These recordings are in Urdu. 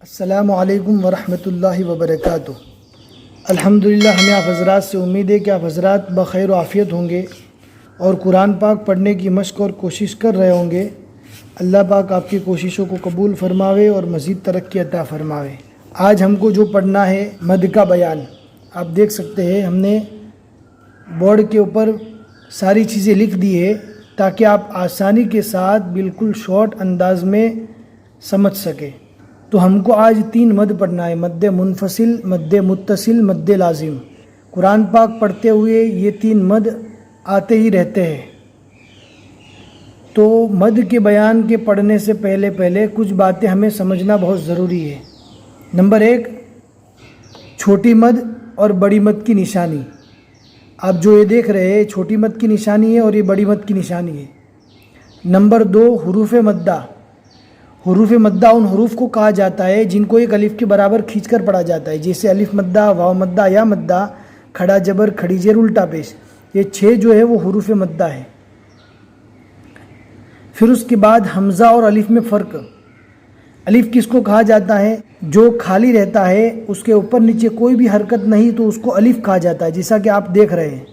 السلام علیکم ورحمۃ اللہ وبرکاتہ۔ الحمدللہ، ہمیں آپ حضرات سے امید ہے کہ آپ حضرات بخیر و عافیت ہوں گے اور قرآن پاک پڑھنے کی مشق اور کوشش کر رہے ہوں گے۔ اللہ پاک آپ کی کوششوں کو قبول فرماوے اور مزید ترقی عطا فرماوے۔ آج ہم کو جو پڑھنا ہے مد کا بیان۔ آپ دیکھ سکتے ہیں ہم نے بورڈ کے اوپر ساری چیزیں لکھ دی ہے تاکہ آپ آسانی کے ساتھ بالکل شارٹ انداز میں سمجھ سکیں۔ تو ہم کو آج 3 مد پڑھنا ہے: مد منفصل، مد متصل، مد لازم۔ قرآن پاک پڑھتے ہوئے یہ 3 مد آتے ہی رہتے ہیں۔ تو مد کے بیان کے پڑھنے سے پہلے کچھ باتیں ہمیں سمجھنا بہت ضروری ہے۔ نمبر 1، چھوٹی مد اور بڑی مد کی نشانی۔ آپ جو یہ دیکھ رہے ہیں چھوٹی مد کی نشانی ہے اور یہ بڑی مد کی نشانی ہے۔ نمبر 2، حروف مدہ۔ حروف مدہ ان حروف کو کہا جاتا ہے جن کو ایک الف کے برابر کھینچ کر پڑھا جاتا ہے، جیسے الف مدہ، واو مدہ، یا مدہ، کھڑا جبر، کھڑی زیر، الٹا پیش۔ یہ 6 جو ہے وہ حروف مدہ ہے۔ پھر اس کے بعد حمزہ اور الف میں فرق۔ الف کس کو کہا جاتا ہے؟ جو خالی رہتا ہے، اس کے اوپر نیچے کوئی بھی حرکت نہیں تو اس کو الف کہا جاتا ہے، جیسا کہ آپ دیکھ رہے ہیں۔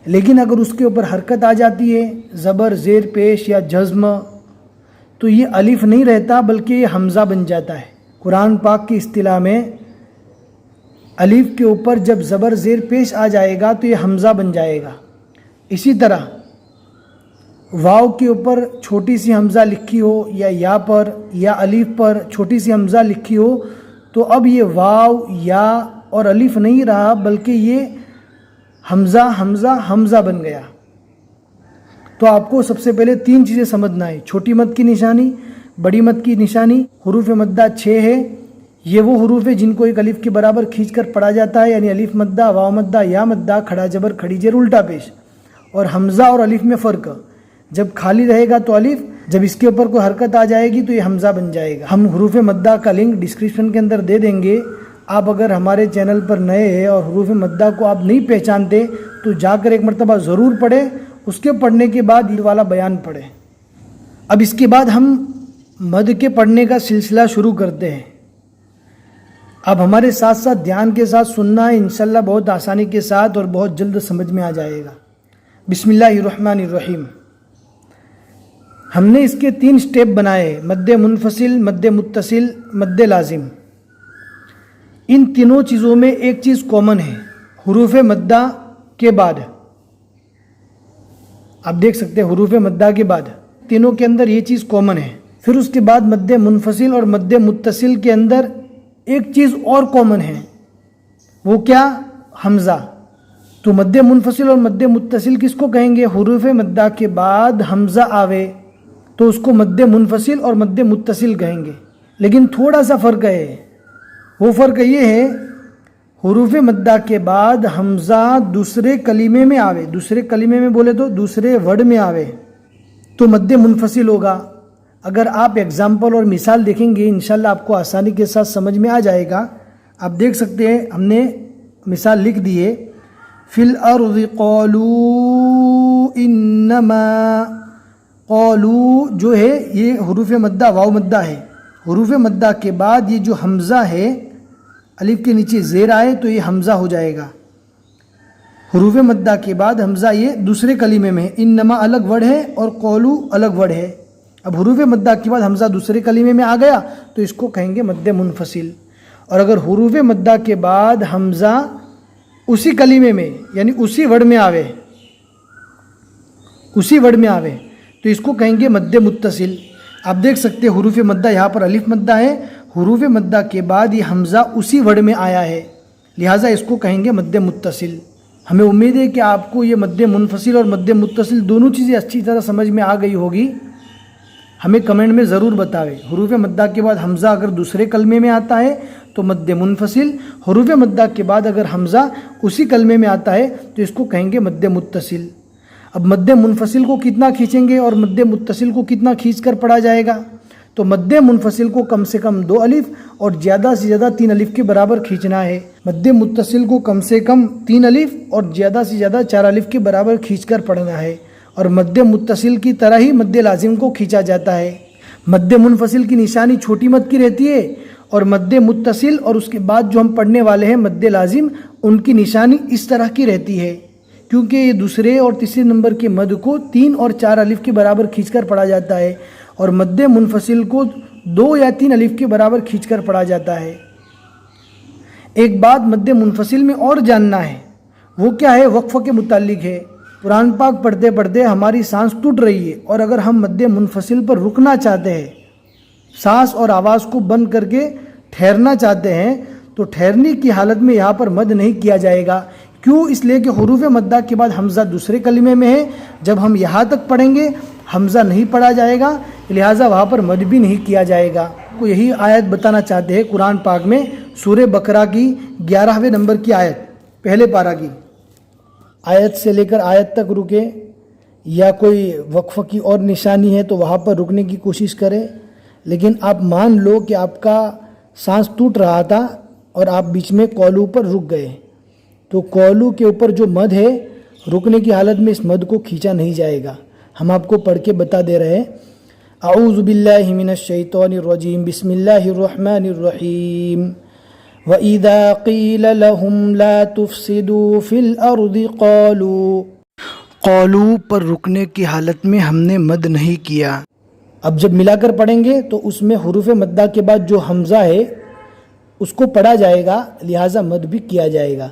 لیکن اگر اس کے اوپر حرکت آ جاتی ہے، زبر، زیر پیش یا جزم، تو یہ الف نہیں رہتا بلکہ یہ حمزہ بن جاتا ہے۔ قرآن پاک کی اصطلاح میں الف کے اوپر جب زبر زیر پیش آ جائے گا تو یہ حمزہ بن جائے گا۔ اسی طرح واو کے اوپر چھوٹی سی حمزہ لکھی ہو یا پر یا الف پر چھوٹی سی حمزہ لکھی ہو تو اب یہ واو، یا اور الف نہیں رہا بلکہ یہ حمزہ حمزہ حمزہ بن گیا۔ تو آپ کو سب سے پہلے 3 چیزیں سمجھنا ہے: چھوٹی مد کی نشانی، بڑی مد کی نشانی، حروف مدہ 6 ہے۔ یہ وہ حروف ہیں جن کو ایک الف کے برابر کھینچ کر پڑھا جاتا ہے، یعنی الف مدہ، واو مدہ، یا مدہ، کھڑا جبر، کھڑی زیر، الٹا پیش۔ اور حمزہ اور الف میں فرق: جب خالی رہے گا تو الف، جب اس کے اوپر کوئی حرکت آ جائے گی تو یہ حمزہ بن جائے گا۔ ہم حروف مدہ کا لنک ڈسکرپشن کے اندر دے دیں گے۔ آپ اگر ہمارے چینل پر نئے ہیں اور حروف مدہ کو آپ نہیں پہچانتے تو جا کر ایک مرتبہ ضرور پڑھیں، اس کے پڑھنے کے بعد یہ والا بیان پڑھیں۔ اب اس کے بعد ہم مد کے پڑھنے کا سلسلہ شروع کرتے ہیں۔ اب ہمارے ساتھ ساتھ دھیان کے ساتھ سننا ہے، انشاءاللہ بہت آسانی کے ساتھ اور بہت جلد سمجھ میں آ جائے گا۔ بسم اللہ الرحمن الرحیم۔ ہم نے اس کے 3 سٹیپ بنائے: مد منفصل، مد متصل، مد لازم۔ ان تینوں چیزوں میں ایک چیز کامن ہے: حروف مدہ کے بعد، آپ دیکھ سکتے ہیں حروف مدہ کے بعد تینوں کے اندر یہ چیز کامن ہے۔ پھر اس کے بعد مد منفصل اور مد متصل کے اندر ایک چیز اور کامن ہے، وہ کیا؟ حمزہ۔ تو مد منفصل اور مد متصل کس کو کہیں گے؟ حروف مدہ کے بعد حمزہ آوے تو اس کو مد منفصل اور مد متصل کہیں گے۔ لیکن تھوڑا سا فرق ہے، وہ فرق یہ ہے حروف مدہ کے بعد حمزہ دوسرے کلمے میں آوے، دوسرے کلمے میں بولے تو دوسرے ورڈ میں آوے تو مد منفصل ہوگا۔ اگر آپ ایگزامپل اور مثال دیکھیں گے انشاءاللہ آپ کو آسانی کے ساتھ سمجھ میں آ جائے گا۔ آپ دیکھ سکتے ہیں ہم نے مثال لکھ دی ہے: فی الارض قالوا انما۔ قالوا جو ہے یہ حروف مدہ واو مدہ ہے۔ حروف مدہ کے بعد یہ جو حمزہ ہے، الف کے نیچے زیر آئے تو یہ حمزہ ہو جائے گا۔ حروف مدہ کے بعد حمزہ یہ دوسرے کلمے میں، انما الگ ورڈ ہے اور قولو الگ ورڈ ہے۔ اب حروف مدہ کے بعد حمزہ دوسرے کلمے میں آ گیا تو اس کو کہیں گے مد منفصل۔ اور اگر حروف مدہ کے بعد حمزہ اسی کلمے میں یعنی اسی ورڈ میں آوے، تو اس کو کہیں گے مد متصل۔ آپ دیکھ سکتے ہیں حروف مدہ یہاں پر الف مدہ ہے، حروف مدہ کے بعد یہ حمزہ اسی ورڈ میں آیا ہے، لہٰذا اس کو کہیں گے مد متصل۔ ہمیں امید ہے کہ آپ کو یہ مد منفصل اور مد متصل دونوں چیزیں اچھی طرح سمجھ میں آ گئی ہوگی۔ ہمیں کمنٹ میں ضرور بتاوے۔ حروف مدہ کے بعد حمزہ اگر دوسرے کلمے میں آتا ہے تو مد منفصل، حروف مدہ کے بعد اگر حمزہ اسی کلمے میں آتا ہے تو اس کو کہیں گے مد متصل۔ اب مد منفصل کو کتنا کھینچیں گے اور مد متصل کو کتنا کھینچ کر پڑھا جائے گا؟ تو مد منفصل کو کم سے کم 2 الف اور زیادہ سے زیادہ 3 الف کے برابر کھینچنا ہے۔ مد متصل کو کم سے کم 3 الف اور زیادہ سے زیادہ 4 الف کے برابر کھینچ کر پڑھنا ہے، اور مد متصل کی طرح ہی مد لازم کو کھینچا جاتا ہے۔ مد منفصل کی نشانی چھوٹی مد کی رہتی ہے اور مد متصل اور اس کے بعد جو ہم پڑھنے والے ہیں مد لازم، ان کی نشانی اس طرح کی رہتی ہے، کیونکہ یہ دوسرے اور تیسرے نمبر کے مد کو 3 اور 4 الف کے برابر کھینچ کر پڑھا جاتا ہے، اور مد منفصل کو 2 یا 3 الف کے برابر کھینچ کر پڑھا جاتا ہے۔ ایک بات مد منفصل میں اور جاننا ہے، وہ کیا ہے؟ وقف کے متعلق ہے۔ قرآن پاک پڑھتے پڑھتے ہماری سانس ٹوٹ رہی ہے، اور اگر ہم مد منفصل پر رکنا چاہتے ہیں، سانس اور آواز کو بند کر کے ٹھہرنا چاہتے ہیں، تو ٹھہرنے کی حالت میں یہاں پر مد نہیں کیا جائے گا۔ کیوں؟ اس لیے کہ حروف مدہ کے بعد حمزہ دوسرے کلمے میں ہے، جب ہم یہاں تک پڑھیں گے حمزہ نہیں پڑھا جائے گا، لہٰذا وہاں پر مد بھی نہیں کیا جائے گا۔ کو یہی آیت بتانا چاہتے ہیں قرآن پاک میں، سورہ بقرہ کی 11ویں نمبر کی آیت، پہلے پارہ کی آیت سے لے کر آیت تک رکے، یا کوئی وقف کی اور نشانی ہے تو وہاں پر رکنے کی کوشش کرے، لیکن آپ مان لو کہ آپ کا سانس ٹوٹ رہا تھا اور آپ بیچ میں قولو پر رک گئے، تو قولو کے اوپر جو مد ہے، رکنے کی حالت میں اس مد کو کھینچا نہیں جائے گا۔ ہم آپ کو پڑھ کے بتا دے رہے ہیں۔ اعوذ باللہ من الشیطان الرجیم، بسم اللہ الرحمن الرحیم۔ وَإِذَا قِيلَ لَهُمْ لَا تُفْسِدُوا فِي الْأَرْضِ قَالُوا پر رکنے کی حالت میں ہم نے مد نہیں کیا۔ اب جب ملا کر پڑھیں گے تو اس میں حروف مدہ کے بعد جو حمزہ ہے اس کو پڑھا جائے گا، لہٰذا مد بھی کیا جائے گا۔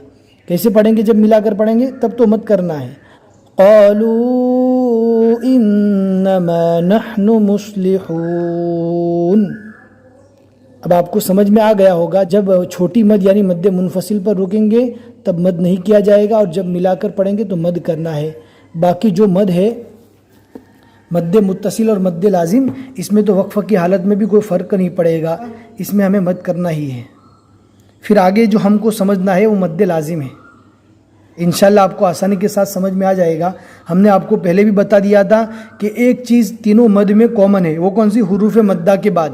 کیسے پڑھیں گے؟ جب ملا کر پڑھیں گے تب تو مد کرنا ہے۔ قَالُوا إِنَّمَا نَحْنُ مُصْلِحُونَ۔ اب آپ کو سمجھ میں آ گیا ہوگا، جب چھوٹی مد یعنی مد منفصل پر رکیں گے تب مد نہیں کیا جائے گا، اور جب ملا کر پڑھیں گے تو مد کرنا ہے۔ باقی جو مد ہے مد متصل اور مد لازم، اس میں تو وقف کی حالت میں بھی کوئی فرق نہیں پڑے گا، اس میں ہمیں مد کرنا ہی ہے۔ پھر آگے جو ہم کو سمجھنا ہے وہ مد لازم ہے، انشاءاللہ آپ کو آسانی کے ساتھ سمجھ میں آ جائے گا۔ ہم نے آپ کو پہلے بھی بتا دیا تھا کہ ایک چیز تینوں مد میں کامن ہے، وہ کون سی؟ حروف مدہ کے بعد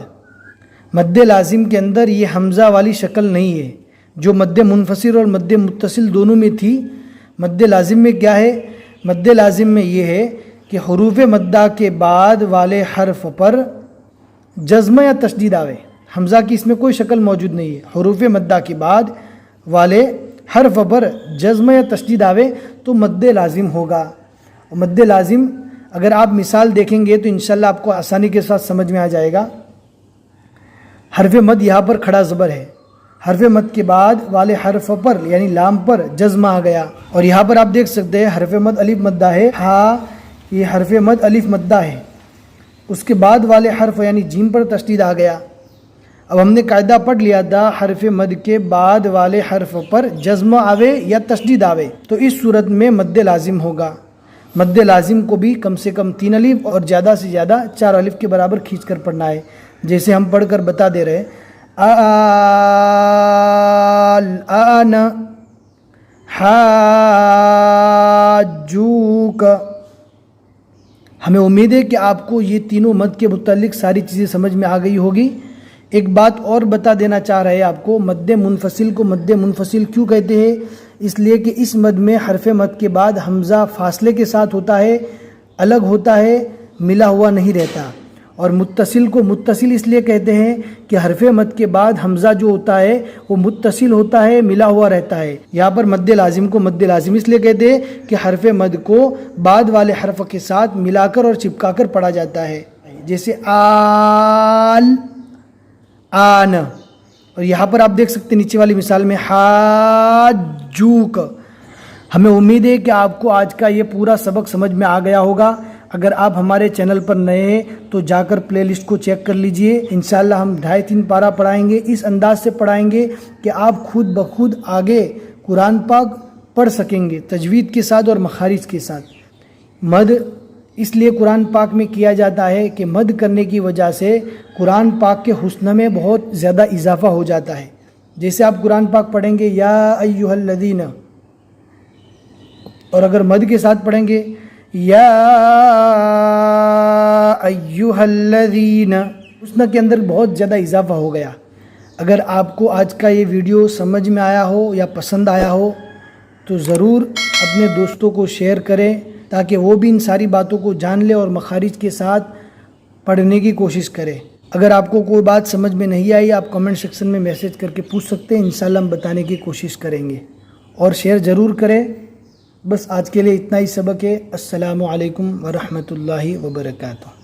مد لازم کے اندر یہ حمزہ والی شکل نہیں ہے، جو مد منفصل اور مد متصل دونوں میں تھی۔ مد لازم میں کیا ہے؟ مد لازم میں یہ ہے کہ حروف مدہ کے بعد والے حرف پر جزم یا تشدید آوے۔ حمزہ کی اس میں کوئی شکل موجود نہیں ہے، حروف مدہ کے بعد والے حرف پر جزم یا تشدید آوے تو مد لازم ہوگا۔ مد لازم اگر آپ مثال دیکھیں گے تو انشاءاللہ آپ کو آسانی کے ساتھ سمجھ میں آ جائے گا۔ حرف مد یہاں پر کھڑا زبر ہے، حرف مد کے بعد والے حرف پر یعنی لام پر جزم آ گیا، اور یہاں پر آپ دیکھ سکتے ہیں حرف مد الف مدہ ہے، ہاں یہ حرف مد الف مدہ ہے، اس کے بعد والے حرف یعنی جیم پر تشدید آ گیا۔ اب ہم نے قاعدہ پڑھ لیا تھا، حرف مد کے بعد والے حرف پر جزم آوے یا تشدید آوے تو اس صورت میں مد لازم ہوگا۔ مد لازم کو بھی کم سے کم 3 الف اور زیادہ سے زیادہ 4 الف کے برابر کھینچ کر پڑھنا ہے، جیسے ہم پڑھ کر بتا دے رہے الآن حاجوک۔ ہمیں امید ہے کہ آپ کو یہ تینوں مد کے متعلق ساری چیزیں سمجھ میں آ گئی ہوگی۔ ایک بات اور بتا دینا چاہ رہے ہیں آپ کو، مد منفصل کو مد منفصل کیوں کہتے ہیں؟ اس لیے کہ اس مد میں حرف مد کے بعد حمزہ فاصلے کے ساتھ ہوتا ہے، الگ ہوتا ہے، ملا ہوا نہیں رہتا۔ اور متصل کو متصل اس لیے کہتے ہیں کہ حرف مد کے بعد حمزہ جو ہوتا ہے وہ متصل ہوتا ہے، ملا ہوا رہتا ہے۔ یہاں پر مد لازم کو مد لازم اس لیے کہتے ہیں کہ حرف مد کو بعد والے حرف کے ساتھ ملا کر اور چپکا کر پڑھا جاتا ہے، جیسے آل، آن، اور یہاں پر آپ دیکھ سکتے ہیں نیچے والی مثال میں حاجوک۔ ہمیں امید ہے کہ آپ کو آج کا یہ پورا سبق سمجھ میں آ گیا ہوگا۔ اگر آپ ہمارے چینل پر نئے ہیں تو جا کر پلے لسٹ کو چیک کر لیجئے، انشاءاللہ ہم 2.5-3 پارہ پڑھائیں گے، اس انداز سے پڑھائیں گے کہ آپ خود بخود آگے قرآن پاک پڑھ سکیں گے، تجوید کے ساتھ اور مخارج کے ساتھ۔ مد اس لیے قرآن پاک میں کیا جاتا ہے کہ مد کرنے کی وجہ سے قرآن پاک کے حسن میں بہت زیادہ اضافہ ہو جاتا ہے۔ جیسے آپ قرآن پاک پڑھیں گے یا ایھا الذین، اور اگر مد کے ساتھ پڑھیں گے یا ایھا الذین، حسن کے اندر بہت زیادہ اضافہ ہو گیا۔ اگر آپ کو آج کا یہ ویڈیو سمجھ میں آیا ہو یا پسند آیا ہو تو ضرور اپنے دوستوں کو شیئر کریں تاکہ وہ بھی ان ساری باتوں کو جان لے اور مخارج کے ساتھ پڑھنے کی کوشش کرے۔ اگر آپ کو کوئی بات سمجھ میں نہیں آئی آپ کمنٹ سیکشن میں میسج کر کے پوچھ سکتے ہیں، انشاءاللہ ہم بتانے کی کوشش کریں گے، اور شیئر ضرور کریں۔ بس آج کے لیے اتنا ہی سبق ہے۔ السلام علیکم ورحمۃ اللہ وبرکاتہ۔